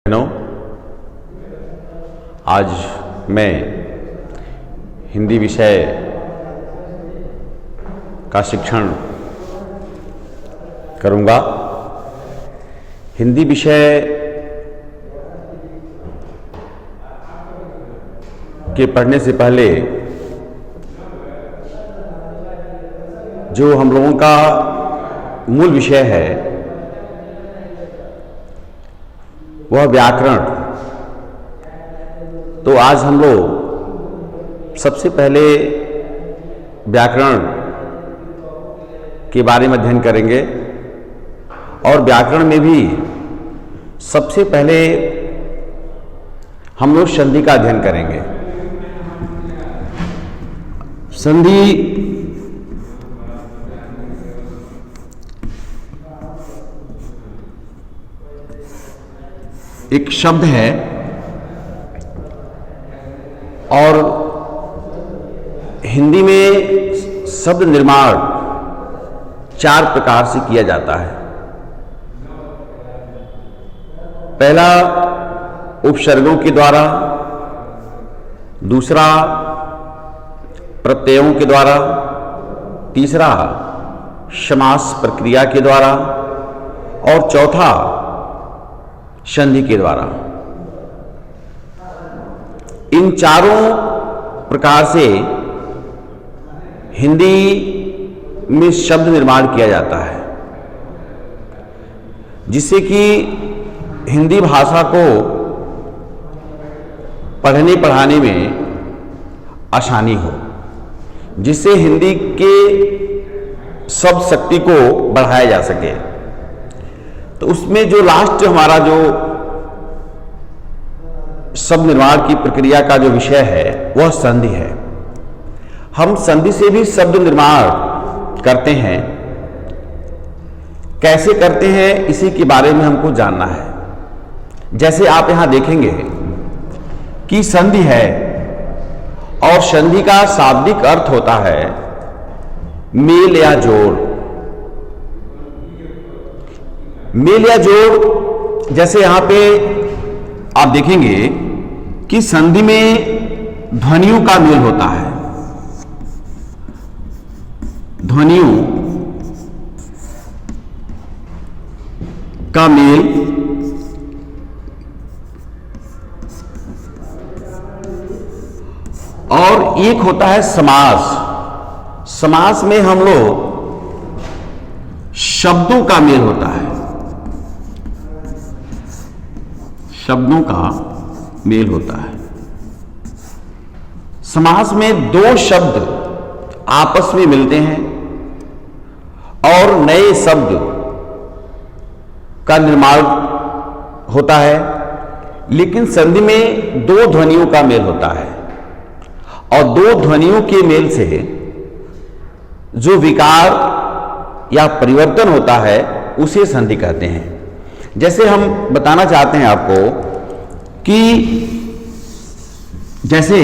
बहनों, आज मैं हिंदी विषय का शिक्षण करूंगा। हिंदी विषय के पढ़ने से पहले जो हम लोगों का मूल विषय है वह व्याकरण। तो आज हम लोग सबसे पहले व्याकरण के बारे में अध्ययन करेंगे और व्याकरण में भी सबसे पहले हम लोग संधि का अध्ययन करेंगे। संधि एक शब्द है और हिंदी में शब्द निर्माण 4 प्रकार से किया जाता है। पहला उपसर्गों के द्वारा, दूसरा प्रत्ययों के द्वारा, तीसरा समास प्रक्रिया के द्वारा और चौथा संधि के द्वारा। इन चारों प्रकार से हिंदी में शब्द निर्माण किया जाता है, जिससे कि हिंदी भाषा को पढ़ने पढ़ाने में आसानी हो, जिससे हिंदी के शब्द शक्ति को बढ़ाया जा सके। तो उसमें जो लास्ट हमारा जो शब्द निर्माण की प्रक्रिया का जो विषय है वह संधि है। हम संधि से भी शब्द निर्माण करते हैं। कैसे करते हैं इसी के बारे में हमको जानना है। जैसे आप यहां देखेंगे कि संधि है और संधि का शाब्दिक अर्थ होता है मेल या जोड़। मेल या जोड़, जैसे यहां पे आप देखेंगे कि संधि में ध्वनियों का मेल होता है। ध्वनियों का मेल और एक होता है समास। समास में हम लोग शब्दों का मेल होता है। शब्दों का मेल होता है। समास में 2 शब्द आपस में मिलते हैं और नए शब्द का निर्माण होता है, लेकिन संधि में 2 ध्वनियों का मेल होता है और 2 ध्वनियों के मेल से जो विकार या परिवर्तन होता है उसे संधि कहते हैं। जैसे हम बताना चाहते हैं आपको कि जैसे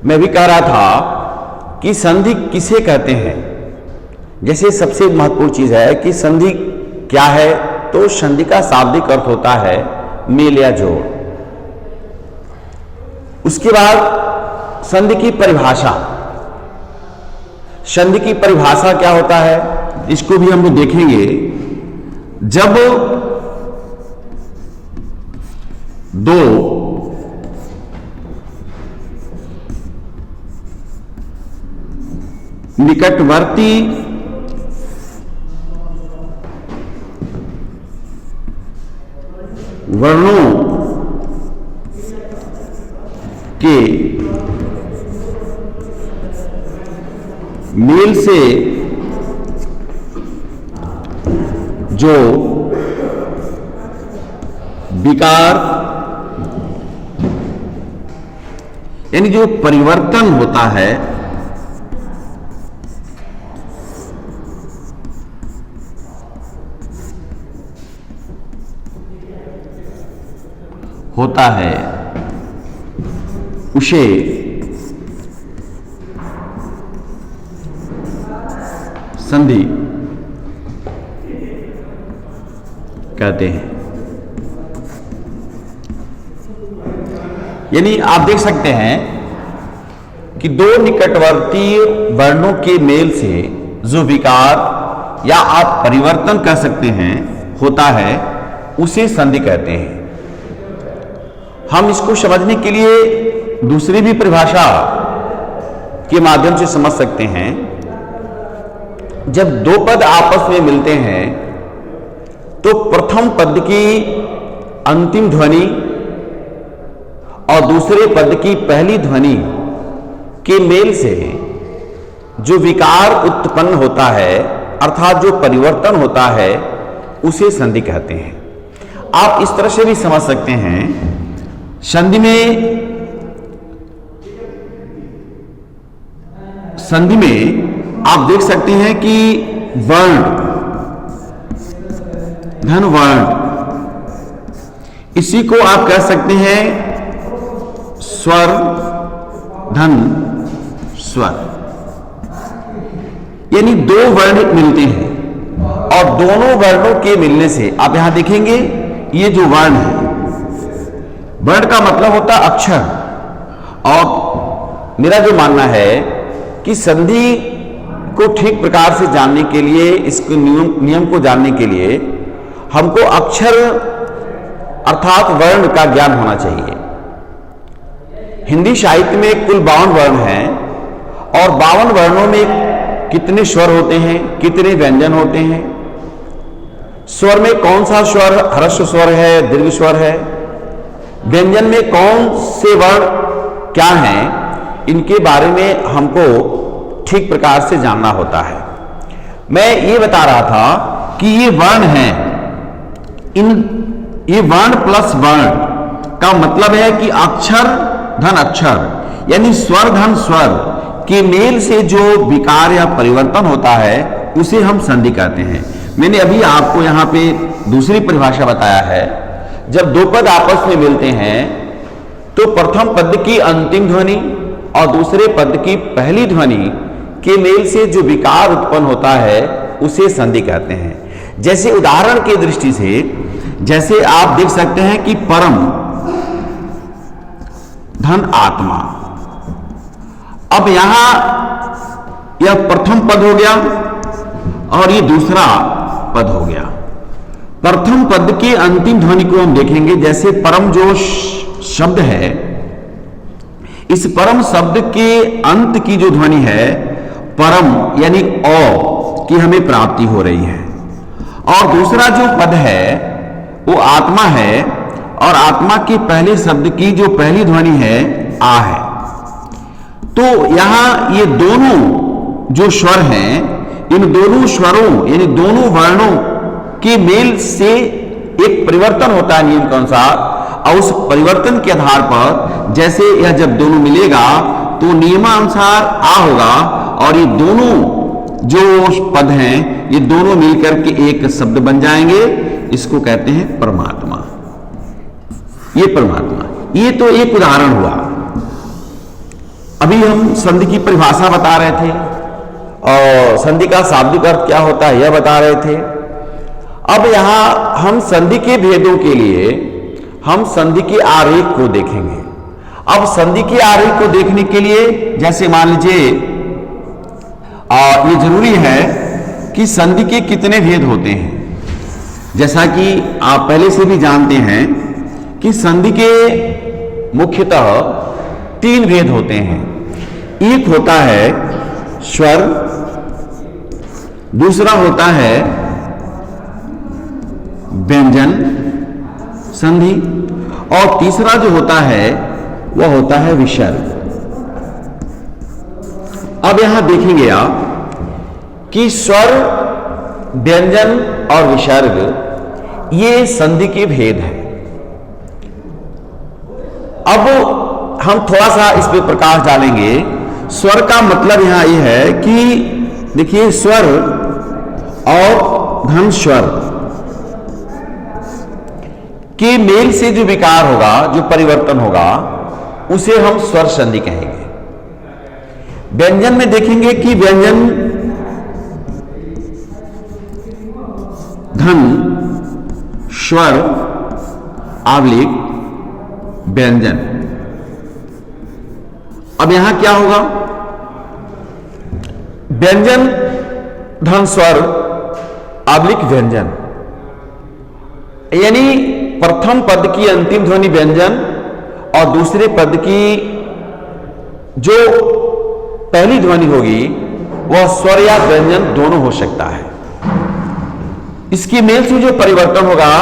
मैं भी कह रहा था कि संधि किसे कहते हैं। जैसे सबसे महत्वपूर्ण चीज है कि संधि क्या है, तो संधि का शाब्दिक अर्थ होता है मेल या जोड़। उसके बाद संधि की परिभाषा। संधि की परिभाषा क्या होता है, इसको भी हम लोग देखेंगे। जब 2 निकटवर्ती वर्णों के मेल से जो विकार यानी जो परिवर्तन होता है उसे संधि कहते हैं। यानी आप देख सकते हैं कि दो निकटवर्ती वर्णों के मेल से जो विकार या आप परिवर्तन कर सकते हैं होता है, उसे संधि कहते हैं। हम इसको समझने के लिए दूसरी भी परिभाषा के माध्यम से समझ सकते हैं। जब दो पद आपस में मिलते हैं तो प्रथम पद की अंतिम ध्वनि और दूसरे पद की पहली ध्वनि के मेल से जो विकार उत्पन्न होता है, अर्थात जो परिवर्तन होता है, उसे संधि कहते हैं। आप इस तरह से भी समझ सकते हैं, संधि में आप देख सकते हैं कि वर्ण, धन वर्ण, इसी को आप कह सकते हैं स्वर धन स्वर। यानी दो वर्ण मिलते हैं और दोनों वर्णों के मिलने से आप यहां देखेंगे, ये जो वर्ण है, वर्ण का मतलब होता है अक्षर। और मेरा जो मानना है कि संधि को ठीक प्रकार से जानने के लिए, इसके नियम को जानने के लिए हमको अक्षर अर्थात वर्ण का ज्ञान होना चाहिए। हिंदी साहित्य में कुल 52 वर्ण हैं और 52 वर्णों में कितने स्वर होते हैं, कितने व्यंजन होते हैं, स्वर में कौन सा स्वर ह्रस्व स्वर है, दीर्घ स्वर है, व्यंजन में कौन से वर्ण क्या हैं, इनके बारे में हमको ठीक प्रकार से जानना होता है। मैं ये बता रहा था कि ये वर्ण हैं, ये वर्ण प्लस वर्ण का मतलब है कि अक्षर धन अक्षर, यानी स्वर धन स्वर के मेल से जो विकार या परिवर्तन होता है, उसे हम संधि कहते हैं। मैंने अभी आपको यहां पे दूसरी परिभाषा बताया है। जब दो पद आपस में मिलते हैं तो प्रथम पद की अंतिम ध्वनि और दूसरे पद की पहली ध्वनि के मेल से जो विकार उत्पन्न होता है, उसे संधि कहते हैं। जैसे उदाहरण के दृष्टि से, जैसे आप देख सकते हैं कि परम धन आत्मा। अब यहां यह प्रथम पद हो गया और ये दूसरा पद हो गया। प्रथम पद के अंतिम ध्वनि को हम देखेंगे। जैसे परम जो शब्द है, इस परम शब्द के अंत की जो ध्वनि है, परम यानी ओ की हमें प्राप्ति हो रही है। और दूसरा जो पद है वो आत्मा है और आत्मा के पहले शब्द की जो पहली ध्वनि है आ है। तो यहां ये दोनों जो स्वर हैं, इन दोनों स्वरों यानी दोनों वर्णों के मेल से एक परिवर्तन होता है नियम के अनुसार, और उस परिवर्तन के आधार पर जैसे यह जब दोनों मिलेगा तो नियमानुसार आ होगा और ये दोनों जो पद हैं, ये दोनों मिलकर के एक शब्द बन जाएंगे। इसको कहते हैं परमात्मा। ये परमात्मा, ये तो एक उदाहरण हुआ। अभी हम संधि की परिभाषा बता रहे थे और संधि का शाब्दिक अर्थ क्या होता है यह बता रहे थे। अब यहां हम संधि के भेदों के लिए हम संधि के आरेख को देखेंगे। अब संधि के आरेख को देखने के लिए, जैसे मान लीजिए ये जरूरी है कि संधि के कितने भेद होते हैं। जैसा कि आप पहले से भी जानते हैं कि संधि के मुख्यतः 3 भेद होते हैं। एक होता है स्वर, दूसरा होता है व्यंजन संधि और तीसरा जो होता है वह होता है विसर्ग। अब यहां देखेंगे आप कि स्वर, व्यंजन और विसर्ग ये संधि के भेद हैं। अब हम थोड़ा सा इस पे प्रकाश डालेंगे। स्वर का मतलब यहां यह है कि देखिए, स्वर और धन स्वर के मेल से जो विकार होगा, जो परिवर्तन होगा, उसे हम स्वर संधि कहेंगे। व्यंजन में देखेंगे कि व्यंजन धन स्वर आवलिक व्यंजन, अब यहां क्या होगा, व्यंजन धन स्वर आबलिक व्यंजन, यानी प्रथम पद की अंतिम ध्वनि व्यंजन और दूसरे पद की जो पहली ध्वनि होगी वह स्वर या व्यंजन दोनों हो सकता है। इसकी मेल से जो परिवर्तन होगा,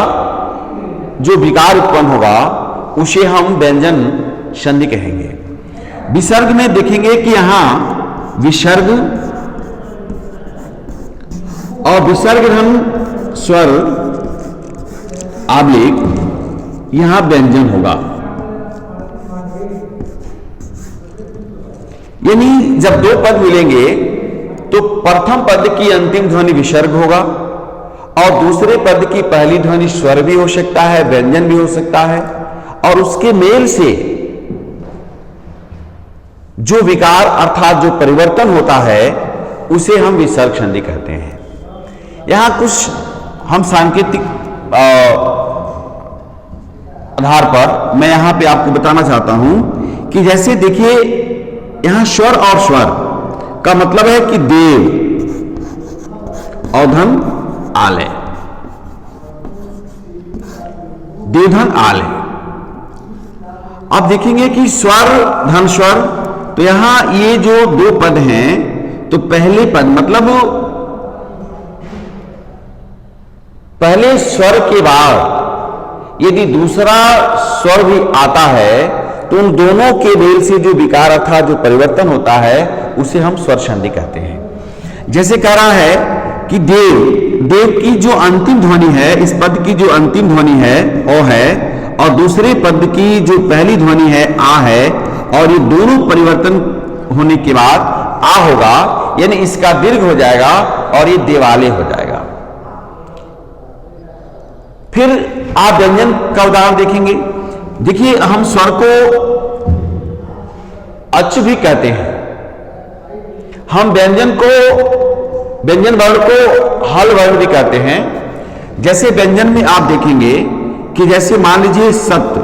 जो विकार उत्पन्न होगा, उसे हम व्यंजन संधि कहेंगे। विसर्ग में देखेंगे कि यहां विसर्ग और विसर्ग धन स्वर आबलिक यहां व्यंजन होगा, यानी जब दो पद मिलेंगे तो प्रथम पद की अंतिम ध्वनि विसर्ग होगा और दूसरे पद की पहली ध्वनि स्वर भी हो सकता है, व्यंजन भी हो सकता है, और उसके मेल से जो विकार अर्थात जो परिवर्तन होता है उसे हम विसर्ग संधि कहते हैं। यहां कुछ हम सांकेतिक आधार पर मैं यहां पे आपको बताना चाहता हूं कि जैसे देखिए यहां स्वर और स्वर का मतलब है कि देव और धन आलय, देवधन आलय। आप देखेंगे कि स्वर धन स्वर, तो यहां ये जो दो पद हैं तो पहले पद मतलब पहले स्वर के बाद यदि दूसरा स्वर भी आता है तो उन दोनों के मेल से जो विकार अर्थात जो परिवर्तन होता है उसे हम स्वर संधि कहते हैं। जैसे कह रहा है कि देव, देव की जो अंतिम ध्वनि है, इस पद की जो अंतिम ध्वनि है ओ है, और दूसरे पद की जो पहली ध्वनि है आ है, और ये दोनों परिवर्तन होने के बाद आ होगा, यानी इसका दीर्घ हो जाएगा और ये देवालय हो जाएगा। फिर आप व्यंजन का उदाहरण देखेंगे। देखिए हम स्वर को अच भी कहते हैं, हम व्यंजन को, व्यंजन वर्ण को हल वर्ण भी कहते हैं। जैसे व्यंजन में आप देखेंगे कि जैसे मान लीजिए सत्य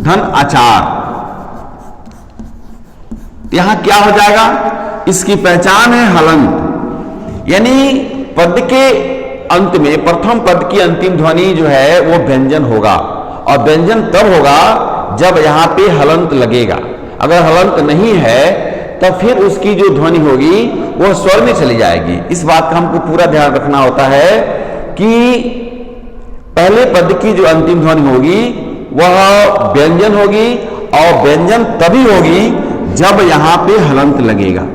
धन आचार, यहां क्या हो जाएगा, इसकी पहचान है हलंत, यानी पद के अंत में प्रथम पद की अंतिम ध्वनि जो है वो व्यंजन होगा, और व्यंजन तब होगा जब यहां पे हलंत लगेगा। अगर हलंत नहीं है तो फिर उसकी जो ध्वनि होगी वो स्वर में चली जाएगी। इस बात का हमको पूरा ध्यान रखना होता है कि पहले पद की जो अंतिम ध्वनि होगी वह व्यंजन होगी, और व्यंजन तभी होगी जब यहां पे हलंत लगेगा।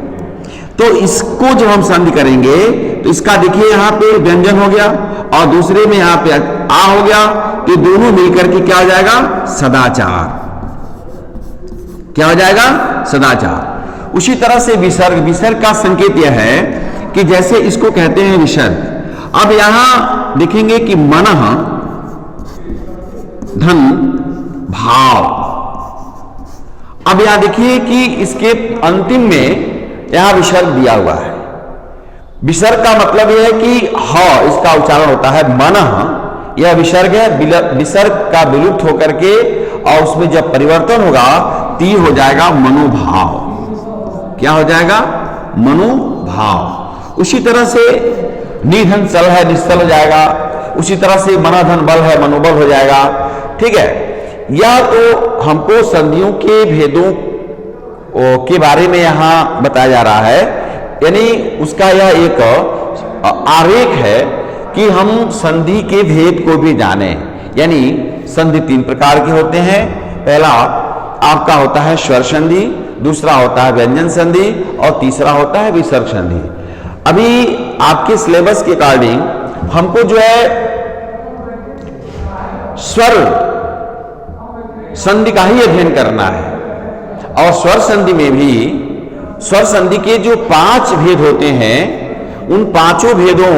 तो इसको जब हम संधि करेंगे तो इसका देखिए यहां पे व्यंजन हो गया और दूसरे में यहां पे आ हो गया, तो दोनों मिलकर के क्या हो जाएगा, सदाचार। क्या हो जाएगा, सदाचार। उसी तरह से विसर्ग, विसर्ग का संकेत यह है कि जैसे इसको कहते हैं विसर्ग। अब यहां देखेंगे कि मनः धन भाव। अब यहां देखिए कि इसके अंतिम में यहां विसर्ग दिया हुआ है। विसर्ग का मतलब यह है कि ह इसका उच्चारण होता है मनः, यह विसर्ग है। विसर्ग का विलुप्त होकर के और उसमें जब परिवर्तन होगा ती हो जाएगा मनोभाव। क्या हो जाएगा, मनोभाव। उसी तरह से निधन चल है, निश्चल हो जाएगा। उसी तरह से मनाधन बल है, मनोबल हो जाएगा। ठीक है, यह तो हमको संधियों के भेदों के बारे में यहां बताया जा रहा है, यानी उसका यह एक आरेख है कि हम संधि के भेद को भी जाने। यानी संधि तीन प्रकार के होते हैं। पहला आपका होता है स्वर संधि, दूसरा होता है व्यंजन संधि और तीसरा होता है विसर्ग संधि। अभी आपके सिलेबस के अकॉर्डिंग हमको जो है स्वर संधि का ही अध्ययन करना है, और स्वर संधि में भी स्वर संधि के जो 5 भेद होते हैं उन पांचों भेदों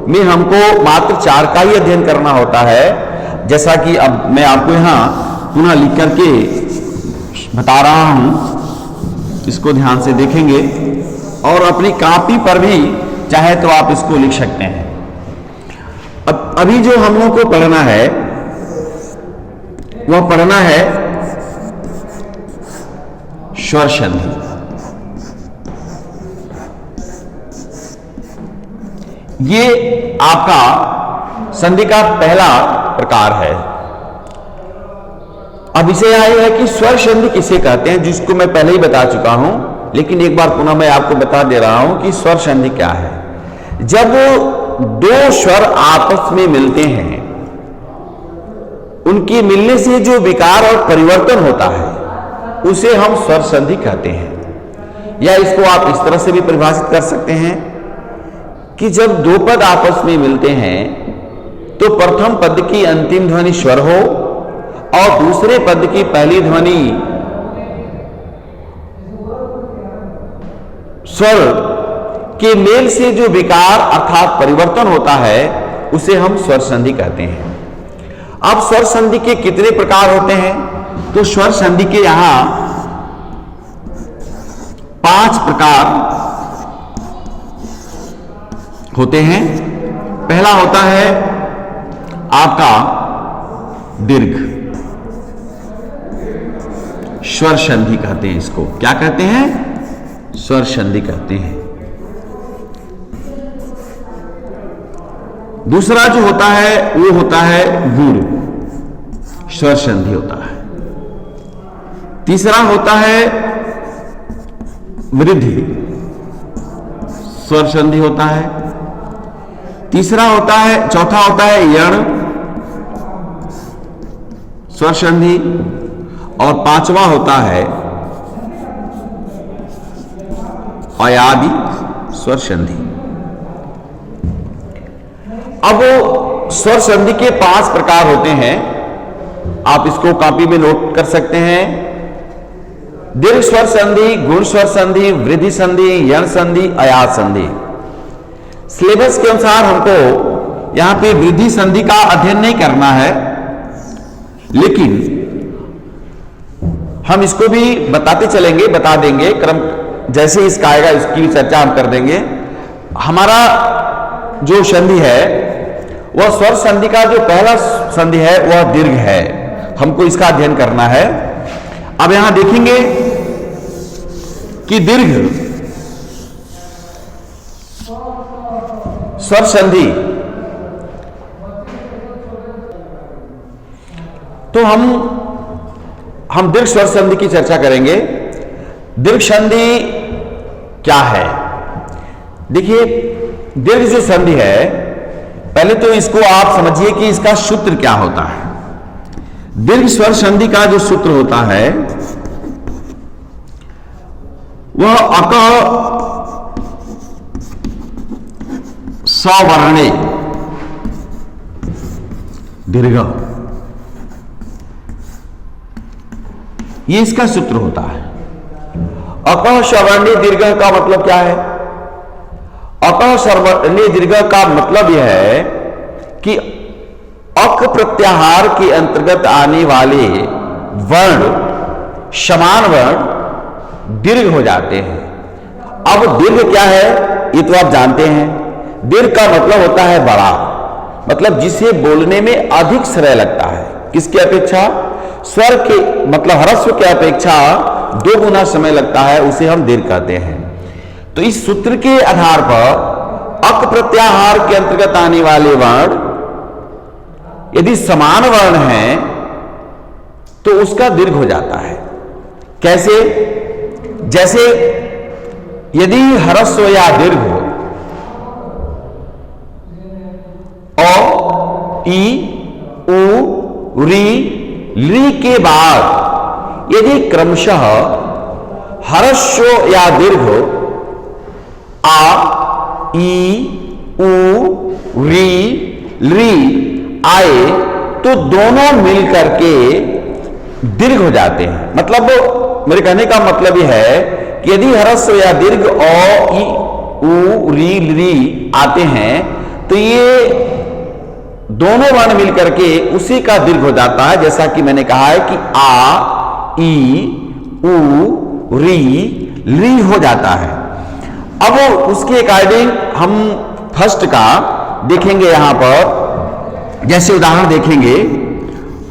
में हमको मात्र 4 का ही अध्ययन करना होता है। जैसा कि अब मैं आपको यहां पुनः लिख करके बता रहा हूं, इसको ध्यान से देखेंगे और अपनी कॉपी पर भी चाहे तो आप इसको लिख सकते हैं। अब अभी जो हम लोग को पढ़ना है वह पढ़ना है स्वर संधि। ये आपका संधि का पहला प्रकार है। अब इसे आया है कि स्वर संधि किसे कहते हैं, जिसको मैं पहले ही बता चुका हूं, लेकिन एक बार पुनः मैं आपको बता दे रहा हूं कि स्वर संधि क्या है। जब दो स्वर आपस में मिलते हैं, उनके मिलने से जो विकार और परिवर्तन होता है उसे हम स्वर संधि कहते हैं। या इसको आप इस तरह से भी परिभाषित कर सकते हैं कि जब दो पद आपस में मिलते हैं तो प्रथम पद की अंतिम ध्वनि स्वर हो और दूसरे पद की पहली ध्वनि स्वर के मेल से जो विकार अर्थात परिवर्तन होता है उसे हम स्वर संधि कहते हैं। अब स्वर संधि के कितने प्रकार होते हैं? तो स्वर संधि के यहां 5 प्रकार होते हैं। पहला होता है आपका दीर्घ स्वर संधि कहते हैं। इसको क्या कहते हैं? स्वर संधि कहते हैं। दूसरा जो होता है वो होता है गूढ़ स्वर संधि होता है। तीसरा होता है वृद्धि स्वर संधि होता है। चौथा होता है यण स्वर संधि और पांचवा होता है अयादि स्वर संधि। अब स्वर संधि के 5 प्रकार होते हैं, आप इसको कॉपी में नोट कर सकते हैं। दीर्घ स्वर संधि, गुण स्वर संधि, वृद्धि संधि, यण संधि, अयाद संधि। सिलेबस के अनुसार हमको यहां पे वृद्धि संधि का अध्ययन नहीं करना है, लेकिन हम इसको भी बताते चलेंगे, बता देंगे क्रम जैसे इसका आएगा इसकी भी चर्चा हम कर देंगे। हमारा जो संधि है वह स्वर संधि का जो पहला संधि है वह दीर्घ है, हमको इसका अध्ययन करना है। अब यहां देखेंगे कि दीर्घ स्वर संधि, तो हम दीर्घ स्वर संधि की चर्चा करेंगे। दीर्घ संधि क्या है? देखिए, दीर्घ जो संधि है, पहले तो इसको आप समझिए कि इसका सूत्र क्या होता है। दीर्घ स्वर संधि का जो सूत्र होता है वह अक सवर्णे दीर्घ, ये इसका सूत्र होता है। अक सवर्णे दीर्घ का मतलब क्या है? अक सवर्णे दीर्घ का मतलब यह है कि अक प्रत्याहार के अंतर्गत आने वाले वर्ण समान वर्ण दीर्घ हो जाते हैं। अब दीर्घ क्या है ये तो आप जानते हैं। दीर्घ का मतलब होता है बड़ा, मतलब जिसे बोलने में अधिक श्रेय लगता है। किसकी अपेक्षा? स्वर के मतलब ह्रस्व के अपेक्षा 2 गुना समय लगता है, उसे हम दीर्घ कहते हैं। तो इस सूत्र के आधार पर अक प्रत्याहार के अंतर्गत आने वाले वर्ण यदि समान वर्ण है तो उसका दीर्घ हो जाता है। कैसे? जैसे यदि ह्रस्व या दीर्घ हो औ, ई, उ, री के बाद यदि क्रमशः ह्रस्व या दीर्घ हो आ, ई, उ, री आए तो दोनों मिलकर के दीर्घ हो जाते हैं। मतलब मेरे कहने का मतलब यह है कि यदि ह्रस्व या दीर्घ औ, ई, उ, री आते हैं तो ये दोनों वर्ण मिलकर के उसी का दीर्घ हो जाता है। जैसा कि मैंने कहा है कि आ, ई, उ, री हो जाता है। अब उसके अकॉर्डिंग हम फर्स्ट का देखेंगे यहां पर। जैसे उदाहरण देखेंगे,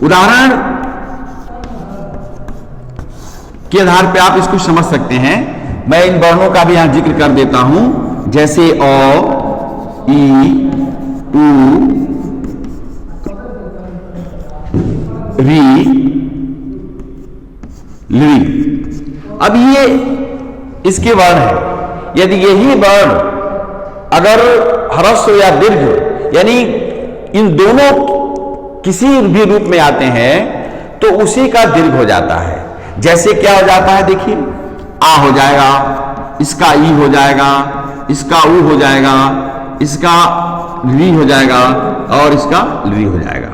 उदाहरण के आधार पे आप इसको समझ सकते हैं। मैं इन वर्णों का भी यहां जिक्र कर देता हूं, जैसे अ, ई, उ, री, ली। अब ये इसके वर्ण है। यदि यही वर्ण अगर ह्रस्व या दीर्घ यानी इन दोनों किसी भी रूप में आते हैं तो उसी का दीर्घ हो जाता है। जैसे क्या हो जाता है, देखिए आ हो जाएगा, इसका ई हो जाएगा, इसका उ हो जाएगा, इसका ली हो जाएगा और इसका ली हो जाएगा।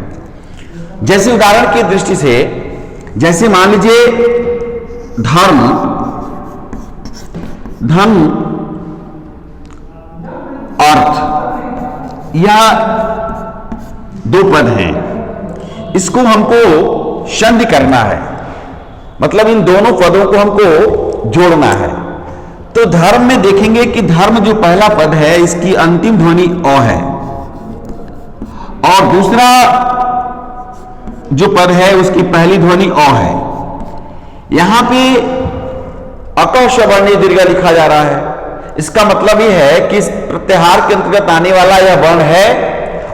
जैसे उदाहरण की दृष्टि से, जैसे मान लीजिए धर्म, धन, अर्थ, यह दो पद हैं। इसको हमको संधि करना है, मतलब इन दोनों पदों को हमको जोड़ना है। तो धर्म में देखेंगे कि धर्म जो पहला पद है इसकी अंतिम ध्वनि अ है, और दूसरा जो पद है उसकी पहली ध्वनि अ है। यहां पे अक सवर्णी दीर्घ लिखा जा रहा है। इसका मतलब यह है कि इस प्रत्याहार के अंतर्गत आने वाला यह वर्ण है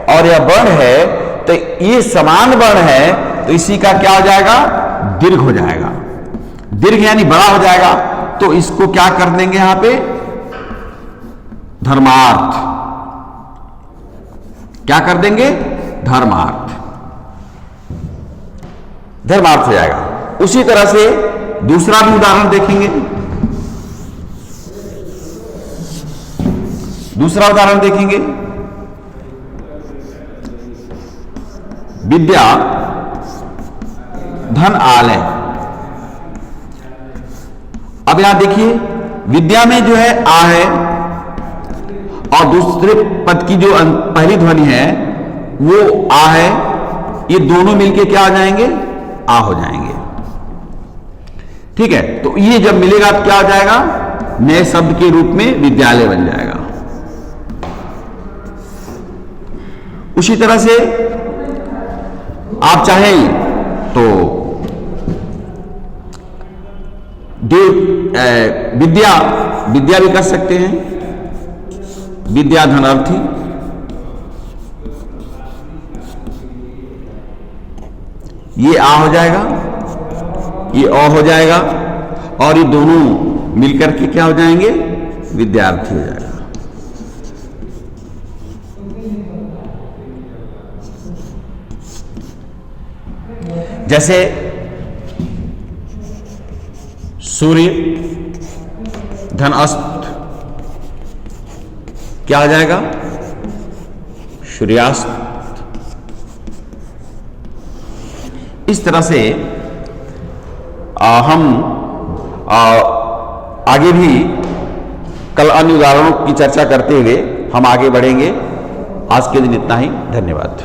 और यह वर्ण है, तो ये समान वर्ण है, तो इसी का क्या हो जाएगा, दीर्घ हो जाएगा। दीर्घ यानी बड़ा हो जाएगा, तो इसको क्या कर देंगे यहां पे, धर्मार्थ। क्या कर देंगे, धर्मार्थ, धर्मार्थ हो जाएगा। उसी तरह से दूसरा भी उदाहरण देखेंगे। दूसरा उदाहरण देखेंगे, विद्या, धन, आलय। अब यहां देखिए विद्या में जो है आ है और दूसरे पद की जो पहली ध्वनि है वो आ है, ये दोनों मिलके क्या हो जाएंगे, आ हो जाएंगे। ठीक है, तो ये जब मिलेगा तो क्या हो जाएगा, नए शब्द के रूप में विद्यालय बन जाएगा। उसी तरह से आप चाहें तो विद्या, विद्या भी कर सकते हैं, विद्या धनार्थी। ये आ हो जाएगा, ये अ हो जाएगा, और ये दोनों मिलकर के क्या हो जाएंगे, विद्यार्थी हो जाएगा। जैसे सूर्य, धन, अस्त, क्या हो जाएगा, सूर्यास्त। इस तरह से हम आगे भी कल अन्य उदाहरणों की चर्चा करते हुए हम आगे बढ़ेंगे। आज के दिन इतना ही, धन्यवाद।